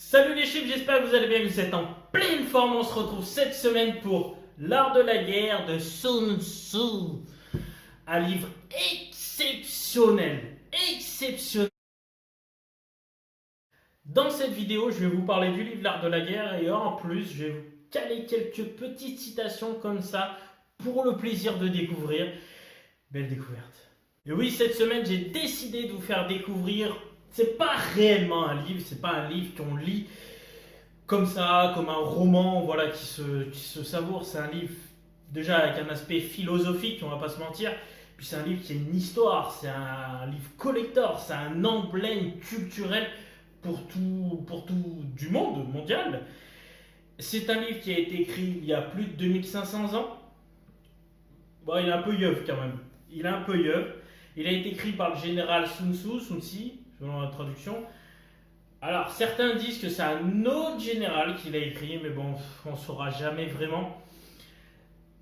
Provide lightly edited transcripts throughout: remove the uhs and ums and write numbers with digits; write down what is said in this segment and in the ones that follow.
Salut les chiffres, j'espère que vous allez bien, que vous êtes en pleine forme. On se retrouve cette semaine pour L'Art de la guerre de Sun Tzu. Un livre exceptionnel. Exceptionnel. Dans cette vidéo, je vais vous parler du livre L'Art de la guerre et en plus, je vais vous caler quelques petites citations comme ça pour le plaisir de découvrir. Belle découverte. Et oui, cette semaine, j'ai décidé de vous faire découvrir. C'est pas réellement un livre, c'est pas un livre qu'on lit comme ça, comme un roman, voilà, qui se savoure. C'est un livre déjà avec un aspect philosophique, on va pas se mentir. Puis c'est un livre qui a une histoire, c'est un livre collector, c'est un emblème culturel pour tout du monde mondial. C'est un livre qui a été écrit il y a plus de 2500 ans. Bon, il est un peu yeuve quand même. Il est un peu yeuve. Il a été écrit par le général Sun Tzu, selon la traduction. Alors, certains disent que c'est un autre général qui l'a écrit, mais bon, on ne saura jamais vraiment.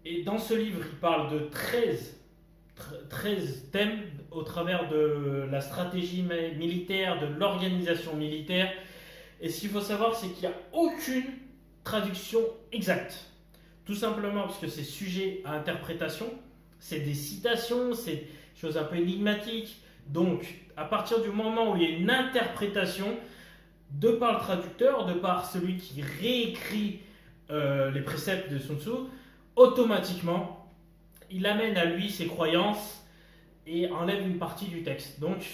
Et dans ce livre, il parle de 13 thèmes au travers de la stratégie militaire, de l'organisation militaire. Et ce qu'il faut savoir, c'est qu'il n'y a aucune traduction exacte. Tout simplement parce que c'est sujet à interprétation, c'est des citations, c'est des choses un peu énigmatiques. Donc, à partir du moment où il y a une interprétation, de par le traducteur, de par celui qui réécrit les préceptes de Sun Tzu, automatiquement, il amène à lui ses croyances et enlève une partie du texte. Donc,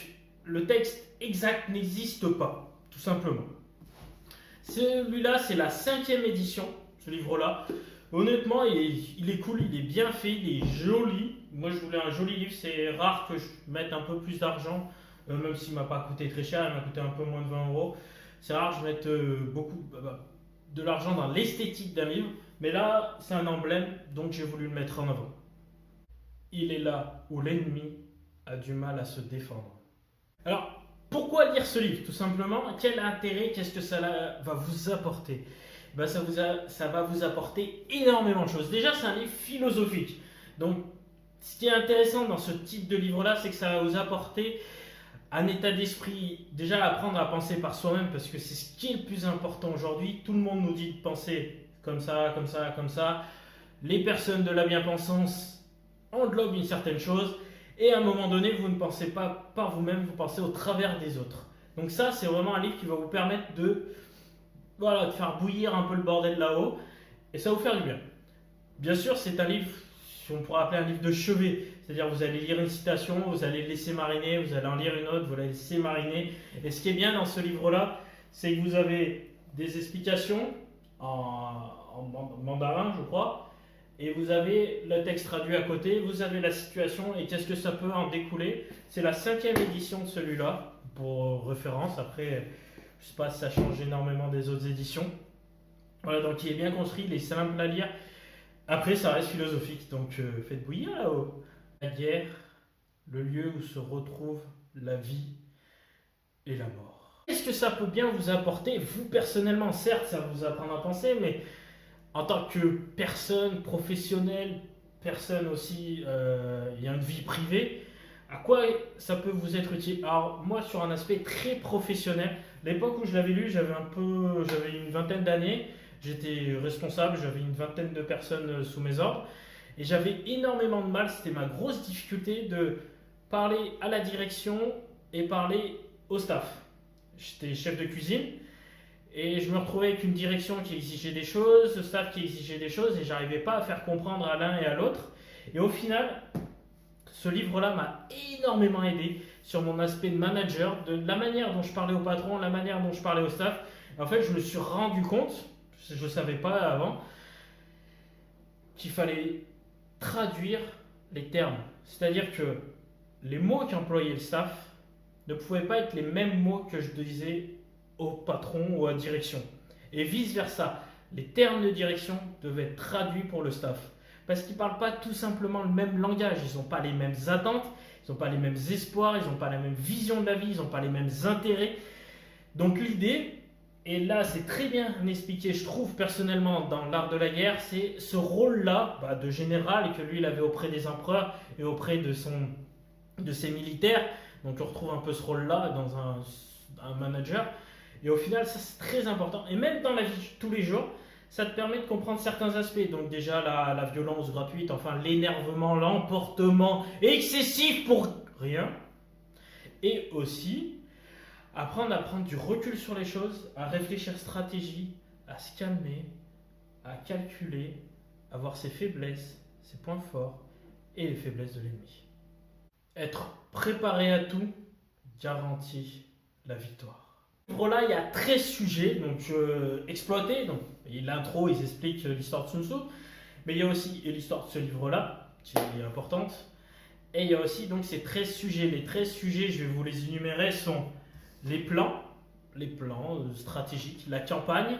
le texte exact n'existe pas, tout simplement. Celui-là, c'est la 5e édition, ce livre-là. Honnêtement, il est cool, il est bien fait, il est joli. Moi, je voulais un joli livre. C'est rare que je mette un peu plus d'argent, même s'il ne m'a pas coûté très cher, il m'a coûté un peu moins de 20 euros. C'est rare que je mette beaucoup de l'argent dans l'esthétique d'un livre. Mais là, c'est un emblème, donc j'ai voulu le mettre en avant. Il est là où l'ennemi a du mal à se défendre. Alors, pourquoi lire ce livre? Tout simplement, quel intérêt, qu'est-ce que ça va vous apporter? Ça va vous apporter énormément de choses. Déjà, c'est un livre philosophique. Donc, ce qui est intéressant dans ce type de livre-là, c'est que ça va vous apporter un état d'esprit, déjà apprendre à penser par soi-même, parce que c'est ce qui est le plus important aujourd'hui. Tout le monde nous dit de penser comme ça, comme ça, comme ça. Les personnes de la bien-pensance englobent une certaine chose, et à un moment donné, vous ne pensez pas par vous-même, vous pensez au travers des autres. Donc ça, c'est vraiment un livre qui va vous permettre de faire bouillir un peu le bordel là-haut, et ça va vous faire du bien. Bien sûr, c'est un livre, si on pourrait appeler un livre de chevet, c'est-à-dire vous allez lire une citation, vous allez le laisser mariner, vous allez en lire une autre, vous allez laisser mariner. Et ce qui est bien dans ce livre-là, c'est que vous avez des explications en mandarin, je crois, et vous avez le texte traduit à côté, vous avez la situation et qu'est-ce que ça peut en découler. C'est la 5e édition de celui-là, pour référence. Après, je ne sais pas si ça change énormément des autres éditions. Voilà, donc il est bien construit, il est simple à lire. Après, ça reste philosophique, donc faites bouillir là-haut. La guerre, le lieu où se retrouvent la vie et la mort. Qu'est-ce que ça peut bien vous apporter, vous personnellement? Certes, ça va vous apprendre à penser, mais en tant que personne professionnelle, personne aussi ayant une vie privée, à quoi ça peut vous être utile? Alors, moi, sur un aspect très professionnel, l'époque où je l'avais lu, j'avais une vingtaine d'années, j'étais responsable, j'avais une vingtaine de personnes sous mes ordres. Et j'avais énormément de mal, c'était ma grosse difficulté de parler à la direction et parler au staff. J'étais chef de cuisine et je me retrouvais avec une direction qui exigeait des choses, le staff qui exigeait des choses et j'arrivais pas à faire comprendre à l'un et à l'autre. Et au final, ce livre-là m'a énormément aidé sur mon aspect de manager, de la manière dont je parlais au patron, la manière dont je parlais au staff. Et en fait, je me suis rendu compte, je ne savais pas avant, qu'il fallait traduire les termes. C'est-à-dire que les mots qu'employait le staff ne pouvaient pas être les mêmes mots que je disais au patron ou à la direction. Et vice-versa. Les termes de direction devaient être traduits pour le staff. Parce qu'ils ne parlent pas tout simplement le même langage. Ils n'ont pas les mêmes attentes, ils n'ont pas les mêmes espoirs, ils n'ont pas la même vision de la vie, ils n'ont pas les mêmes intérêts. Donc l'idée, et là, c'est très bien expliqué, je trouve personnellement, dans l'art de la guerre, c'est ce rôle-là de général que lui, il avait auprès des empereurs et auprès de ses militaires. Donc on retrouve un peu ce rôle-là dans un manager. Et au final, ça c'est très important. Et même dans la vie de tous les jours, ça te permet de comprendre certains aspects. Donc déjà la violence gratuite, enfin l'énervement, l'emportement excessif pour rien. Et aussi apprendre à prendre du recul sur les choses, à réfléchir stratégie, à se calmer, à calculer, à voir ses faiblesses, ses points forts et les faiblesses de l'ennemi. Être préparé à tout garantit la victoire. Ce livre-là, il y a 13 sujets donc exploités. Donc, l'intro, ils expliquent l'histoire de Sun Tzu, mais il y a aussi l'histoire de ce livre-là, qui est importante. Et il y a aussi donc ces 13 sujets. Les 13 sujets, je vais vous les énumérer, sont les plans stratégiques, la campagne,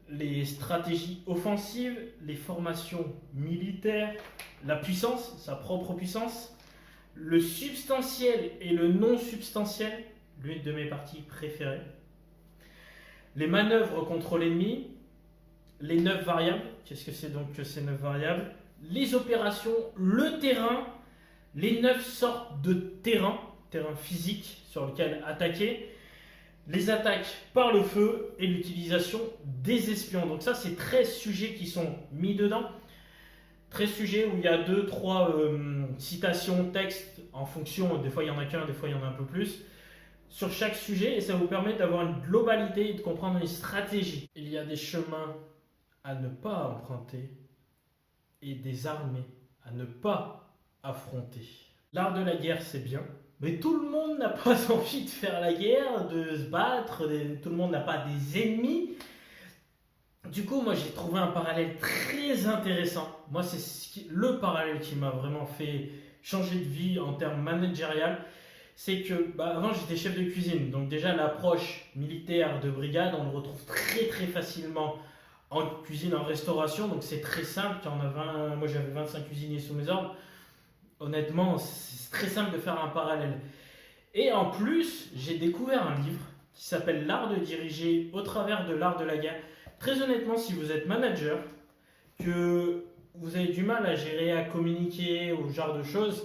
les stratégies offensives, les formations militaires, la puissance, sa propre puissance, le substantiel et le non substantiel, l'une de mes parties préférées, les manœuvres contre l'ennemi, les 9 variables, qu'est-ce que c'est donc que ces 9 variables, les opérations, le terrain, les 9 sortes de terrain physique sur lequel attaquer, les attaques par le feu et l'utilisation des espions. Donc ça, c'est 13 sujets qui sont mis dedans. 13 sujets où il y a 2-3 citations, textes en fonction, des fois il y en a qu'un, des fois il y en a un peu plus, sur chaque sujet, et ça vous permet d'avoir une globalité et de comprendre une stratégie. Il y a des chemins à ne pas emprunter et des armées à ne pas affronter. L'art de la guerre, c'est bien, mais tout le monde n'a pas envie de faire la guerre, de se battre, tout le monde n'a pas des ennemis. Du coup, moi j'ai trouvé un parallèle très intéressant. Moi, c'est le parallèle qui m'a vraiment fait changer de vie en termes managériels. C'est que avant j'étais chef de cuisine, donc déjà l'approche militaire de brigade, on le retrouve très très facilement en cuisine, en restauration, donc c'est très simple. Moi j'avais 25 cuisiniers sous mes ordres. Honnêtement, c'est très simple de faire un parallèle. Et en plus, j'ai découvert un livre qui s'appelle L'art de diriger au travers de l'art de la guerre. Très honnêtement, si vous êtes manager, que vous avez du mal à gérer, à communiquer, ou ce genre de choses,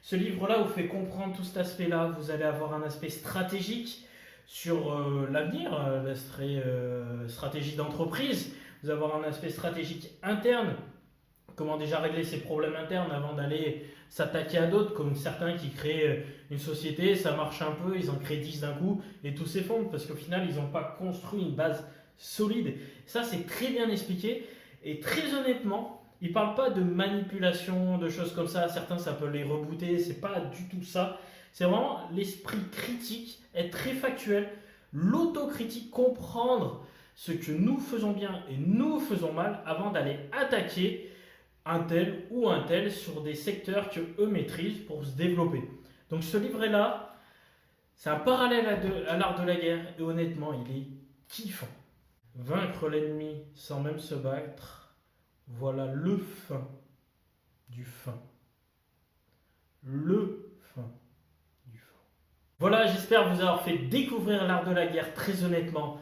ce livre-là vous fait comprendre tout cet aspect-là. Vous allez avoir un aspect stratégique sur l'avenir, la stratégie d'entreprise. Vous allez avoir un aspect stratégique interne, comment déjà régler ses problèmes internes avant d'aller s'attaquer à d'autres, comme certains qui créent une société, ça marche un peu, ils en créent 10 d'un coup et tout s'effondre parce qu'au final, ils n'ont pas construit une base solide. Ça, c'est très bien expliqué et très honnêtement, il ne parle pas de manipulation, de choses comme ça. Certains, ça peut les rebooter, c'est pas du tout ça. C'est vraiment l'esprit critique, être très factuel, l'autocritique, comprendre ce que nous faisons bien et nous faisons mal avant d'aller attaquer un tel ou un tel sur des secteurs que eux maîtrisent pour se développer. Donc ce livret-là, c'est un parallèle à l'art de la guerre et honnêtement, il est kiffant. Vaincre l'ennemi sans même se battre, voilà le fin du fin. Le fin du fin. Voilà, j'espère vous avoir fait découvrir l'art de la guerre. Très honnêtement,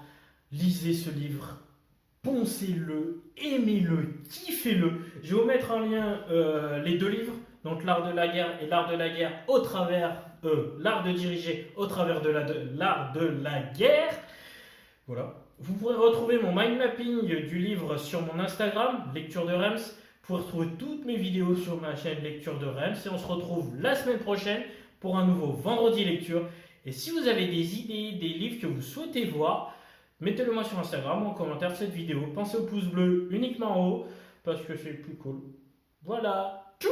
lisez ce livre. Poncez-le, aimez-le, kiffez-le. Je vais vous mettre en lien les deux livres, donc l'art de la guerre et l'art de la guerre au travers, l'art de diriger au travers de l'art de la guerre. Voilà. Vous pourrez retrouver mon mind mapping du livre sur mon Instagram, Lecture de Rems. Vous pourrez retrouver toutes mes vidéos sur ma chaîne Lecture de Rems. Et on se retrouve la semaine prochaine pour un nouveau Vendredi Lecture. Et si vous avez des idées, des livres que vous souhaitez voir, mettez-le moi sur Instagram ou en commentaire de cette vidéo. Pensez au pouce bleu uniquement en haut parce que c'est le plus cool. Voilà. Tchou!